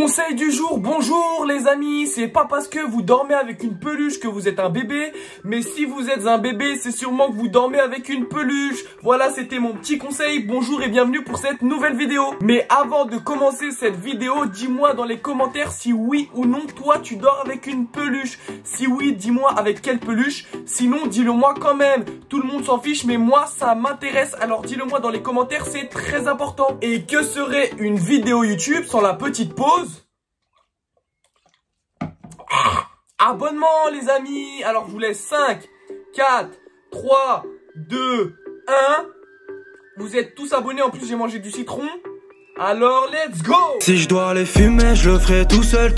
Conseil du jour, bonjour les amis, c'est pas parce que vous dormez avec une peluche que vous êtes un bébé, mais si vous êtes un bébé, c'est sûrement que vous dormez avec une peluche. Voilà, c'était mon petit conseil, bonjour et bienvenue pour cette nouvelle vidéo. Mais avant de commencer cette vidéo, dis-moi dans les commentaires si oui ou non, toi tu dors avec une peluche. Si oui, dis-moi avec quelle peluche, sinon dis-le moi quand même. Tout le monde s'en fiche, mais moi ça m'intéresse, alors dis-le moi dans les commentaires, c'est très important. Et que serait une vidéo YouTube sans la petite pause? Abonnement les amis. Alors je vous laisse 5, 4, 3, 2, 1. Vous êtes tous abonnés, en plus j'ai mangé du citron. Alors let's go. Si je dois les fumer, je le ferai tout seul.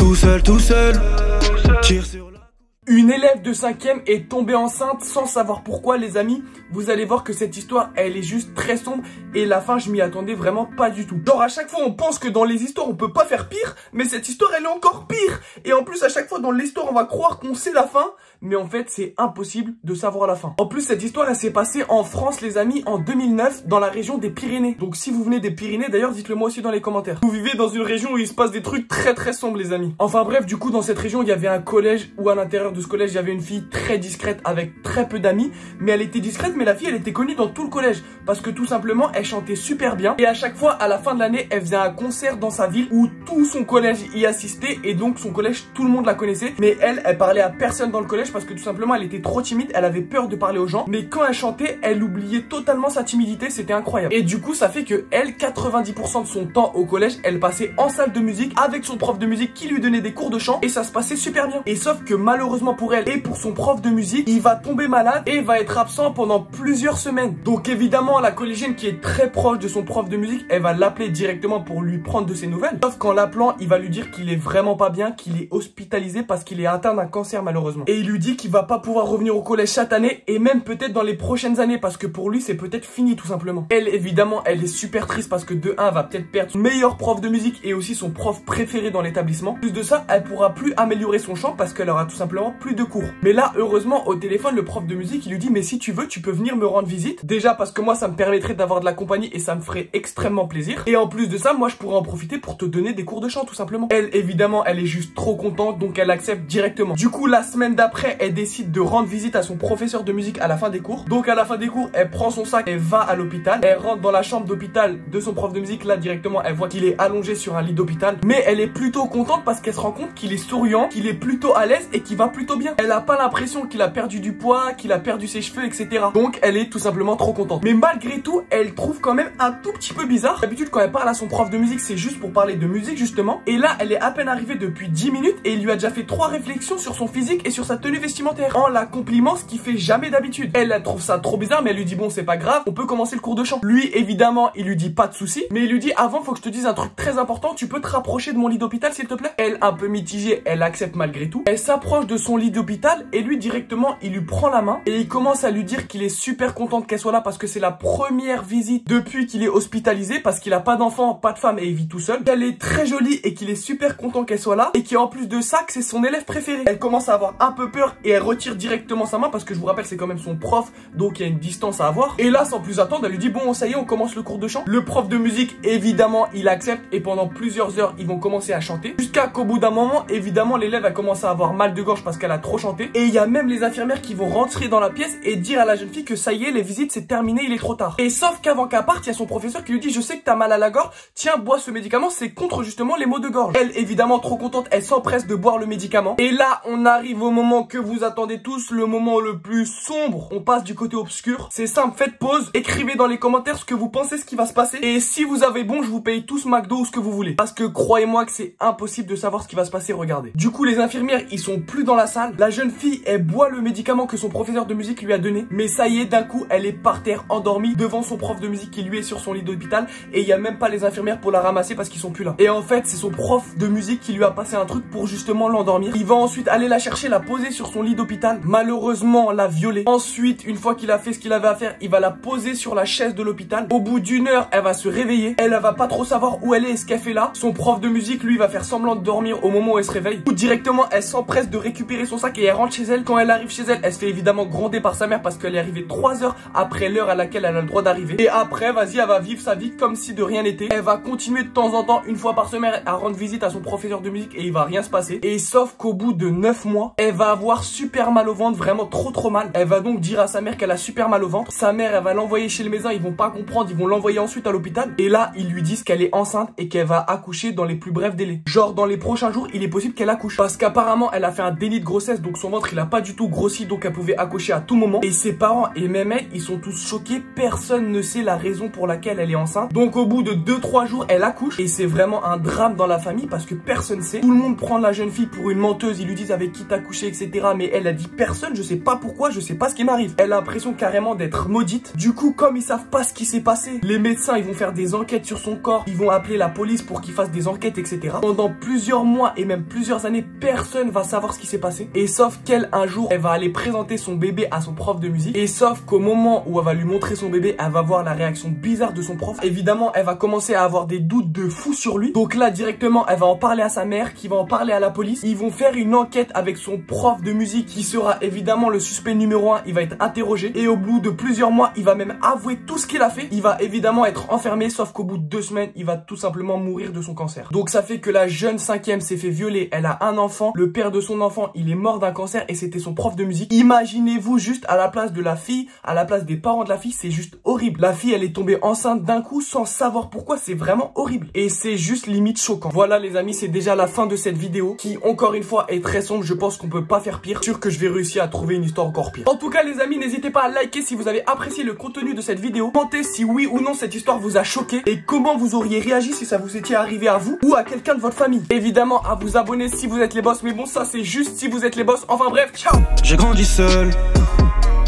Tire sur la... Une élève de 5e est tombée enceinte sans savoir pourquoi les amis. Vous allez voir que cette histoire elle est juste très sombre. Et la fin je m'y attendais vraiment pas du tout. Genre à chaque fois on pense que dans les histoires on peut pas faire pire, mais cette histoire elle est encore pire. Et en plus à chaque fois dans l'histoire on va croire qu'on sait la fin, mais en fait c'est impossible de savoir la fin. En plus cette histoire elle s'est passée en France les amis en 2009 dans la région des Pyrénées. Donc si vous venez des Pyrénées d'ailleurs dites-le moi aussi dans les commentaires. Vous vivez dans une région où il se passe des trucs très sombres les amis. Enfin bref, du coup dans cette région il y avait un collège où à l'intérieur de ce collège il y avait une fille très discrète avec très peu d'amis. Mais elle était discrète, mais la fille elle était connue dans tout le collège parce que tout simplement elle chantait super bien. Et à chaque fois à la fin de l'année elle faisait un concert dans sa ville où tout son collège y assistait. Et donc son collège tout le monde la connaissait. Mais elle parlait à personne dans le collège parce que tout simplement elle était trop timide, elle avait peur de parler aux gens. Mais quand elle chantait elle oubliait totalement sa timidité, c'était incroyable. Et du coup ça fait que elle, 90% de son temps au collège elle passait en salle de musique avec son prof de musique qui lui donnait des cours de chant. Et ça se passait super bien. Et sauf que malheureusement pour elle et pour son prof de musique, il va tomber malade et va être absent pendant plusieurs semaines. Donc évidemment la collégienne qui est très proche de son prof de musique, elle va l'appeler directement pour lui prendre de ses nouvelles. Sauf qu'en l'appelant, il va lui dire qu'il est vraiment pas bien, qu'il est hospitalisé parce qu'il est atteint d'un cancer malheureusement. Et il lui dit qu'il va pas pouvoir revenir au collège cette année et même peut-être dans les prochaines années parce que pour lui c'est peut-être fini tout simplement. Elle évidemment elle est super triste parce que de 1 elle va peut-être perdre son meilleur prof de musique et aussi son prof préféré dans l'établissement. Plus de ça, elle pourra plus améliorer son chant parce qu'elle aura tout simplement plus de cours. Mais là heureusement au téléphone le prof de musique il lui dit mais si tu veux tu peux venir me rendre visite. Déjà parce que moi ça me permettrait d'avoir de la compagnie et ça me ferait extrêmement plaisir. Et en plus de ça moi je pourrais en profiter pour te donner des cours de chant tout simplement. Elle évidemment elle est juste trop contente donc elle accepte directement. Du coup la semaine d'après elle décide de rendre visite à son professeur de musique à la fin des cours. Donc à la fin des cours elle prend son sac, elle va à l'hôpital. Elle rentre dans la chambre d'hôpital de son prof de musique. Là directement elle voit qu'il est allongé sur un lit d'hôpital. Mais elle est plutôt contente parce qu'elle se rend compte qu'il est souriant, qu'il est plutôt à l'aise et qu'il va plutôt bien. Elle a pas l'impression qu'il a perdu du poids, qu'il a perdu ses cheveux, etc. Donc elle est tout simplement trop contente. Mais malgré tout, elle trouve quand même un tout petit peu bizarre. D'habitude quand elle parle à son prof de musique, c'est juste pour parler de musique justement. Et là, elle est à peine arrivée depuis 10 minutes et il lui a déjà fait 3 réflexions sur son physique et sur sa tenue vestimentaire. En la compliment, ce qu'il fait jamais d'habitude. Elle trouve ça trop bizarre, mais elle lui dit bon c'est pas grave, on peut commencer le cours de chant. Lui évidemment, il lui dit pas de souci, mais il lui dit avant faut que je te dise un truc très important, tu peux te rapprocher de mon lit d'hôpital s'il te plaît. Elle un peu mitigée, elle accepte malgré tout. Elle s'approche de son lit d'hôpital et lui directement il lui prend la main et il commence à lui dire qu'il est super content qu'elle soit là parce que c'est la première visite depuis qu'il est hospitalisé parce qu'il a pas d'enfant, pas de femme et il vit tout seul. Qu'elle est très jolie et qu'il est super content qu'elle soit là et qu'en plus de ça que c'est son élève préféré. Elle commence à avoir un peu peur et elle retire directement sa main parce que je vous rappelle c'est quand même son prof donc il y a une distance à avoir. Et là sans plus attendre elle lui dit bon ça y est on commence le cours de chant. Le prof de musique évidemment il accepte et pendant plusieurs heures ils vont commencer à chanter jusqu'à qu'au bout d'un moment évidemment l'élève a commencé à avoir mal de gorge parce qu'elle a trop chanté. Et il y a même les infirmières qui vont rentrer dans la pièce et dire à la jeune fille que ça y est les visites c'est terminé, il est trop tard. Et sauf qu'avant qu'elle parte il y a son professeur qui lui dit je sais que t'as mal à la gorge, tiens bois ce médicament, c'est contre justement les maux de gorge. Elle évidemment trop contente, elle s'empresse de boire le médicament. Et là on arrive au moment que vous attendez tous, le moment le plus sombre. On passe du côté obscur. C'est simple, faites pause, écrivez dans les commentaires ce que vous pensez ce qui va se passer. Et si vous avez bon je vous paye tous McDo ou ce que vous voulez. Parce que croyez-moi que c'est impossible de savoir ce qui va se passer, regardez. Du coup les infirmières ils sont plus dans la salle. La jeune fille elle boit le médicament que son professeur de musique lui a donné. Mais ça y est d'un coup elle est par terre endormie devant son prof de musique qui lui est sur son lit d'hôpital. Et il y a même pas les infirmières pour la ramasser parce qu'ils sont plus là. Et en fait c'est son prof de musique qui lui a passé un truc pour justement l'endormir. Il va ensuite aller la chercher, la poser sur son lit d'hôpital. Malheureusement la violer. Ensuite une fois qu'il a fait ce qu'il avait à faire, il va la poser sur la chaise de l'hôpital. Au bout d'une heure elle va se réveiller. Elle va pas trop savoir où elle est et ce qu'elle fait là. Son prof de musique lui va faire semblant de dormir au moment où elle se réveille. Ou directement elle s'empresse de récupérer récupérer son sac et elle rentre chez elle. Quand elle arrive chez elle, elle se fait évidemment gronder par sa mère parce qu'elle est arrivée 3 heures après l'heure à laquelle elle a le droit d'arriver. Et après, vas-y, elle va vivre sa vie comme si de rien n'était. Elle va continuer de temps en temps, une fois par semaine, à rendre visite à son professeur de musique et il va rien se passer. Et sauf qu'au bout de 9 mois, elle va avoir super mal au ventre, vraiment trop mal. Elle va donc dire à sa mère qu'elle a super mal au ventre. Sa mère, elle va l'envoyer chez le médecin, ils vont pas comprendre, ils vont l'envoyer ensuite à l'hôpital. Et là, ils lui disent qu'elle est enceinte et qu'elle va accoucher dans les plus brefs délais. Genre, dans les prochains jours, il est possible qu'elle accouche. Parce qu'apparemment, elle a fait un déni de grossesse, donc son ventre, il a pas du tout grossi, donc elle pouvait accoucher à tout moment. Et ses parents et même elle, ils sont tous choqués. Personne ne sait la raison pour laquelle elle est enceinte. Donc, au bout de 2-3 jours, elle accouche. Et c'est vraiment un drame dans la famille parce que personne sait. Tout le monde prend la jeune fille pour une menteuse. Ils lui disent avec qui t'as couché, etc. Mais elle a dit personne, je sais pas pourquoi, je sais pas ce qui m'arrive. Elle a l'impression carrément d'être maudite. Du coup, comme ils savent pas ce qui s'est passé, les médecins, ils vont faire des enquêtes sur son corps. Ils vont appeler la police pour qu'ils fassent des enquêtes, etc. Pendant plusieurs mois et même plusieurs années, personne va savoir ce qui s'est passé. Et sauf qu'elle, un jour, elle va aller présenter son bébé à son prof de musique. Et sauf qu'au moment où elle va lui montrer son bébé, elle va voir la réaction bizarre de son prof. Évidemment, elle va commencer à avoir des doutes de fou sur lui. Donc là, directement, elle va en parler à sa mère, qui va en parler à la police. Ils vont faire une enquête avec son prof de musique, qui sera évidemment le suspect numéro 1. Il va être interrogé. Et au bout de plusieurs mois, il va même avouer tout ce qu'il a fait. Il va évidemment être enfermé, sauf qu'au bout de 2 semaines, il va tout simplement mourir de son cancer. Donc ça fait que la jeune 5e s'est fait violer. Elle a un enfant. Le père de son enfant, il est mort d'un cancer et c'était son prof de musique. Imaginez-vous juste à la place de la fille, à la place des parents de la fille, c'est juste horrible. La fille, elle est tombée enceinte d'un coup sans savoir pourquoi. C'est vraiment horrible. Et c'est juste limite choquant. Voilà les amis, c'est déjà la fin de cette vidéo qui, encore une fois, est très sombre. Je pense qu'on peut pas faire pire. Sûr que je vais réussir à trouver une histoire encore pire. En tout cas les amis, n'hésitez pas à liker si vous avez apprécié le contenu de cette vidéo. Commentez si oui ou non cette histoire vous a choqué et comment vous auriez réagi si ça vous était arrivé à vous ou à quelqu'un de votre famille. Évidemment à vous abonner si vous êtes les boss, mais bon ça c'est juste si vous êtes les boss. Enfin bref, ciao. J'ai grandi seul,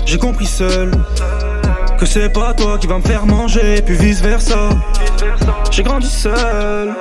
j'ai compris seul que c'est pas toi qui va me faire manger, puis vice versa. J'ai grandi seul.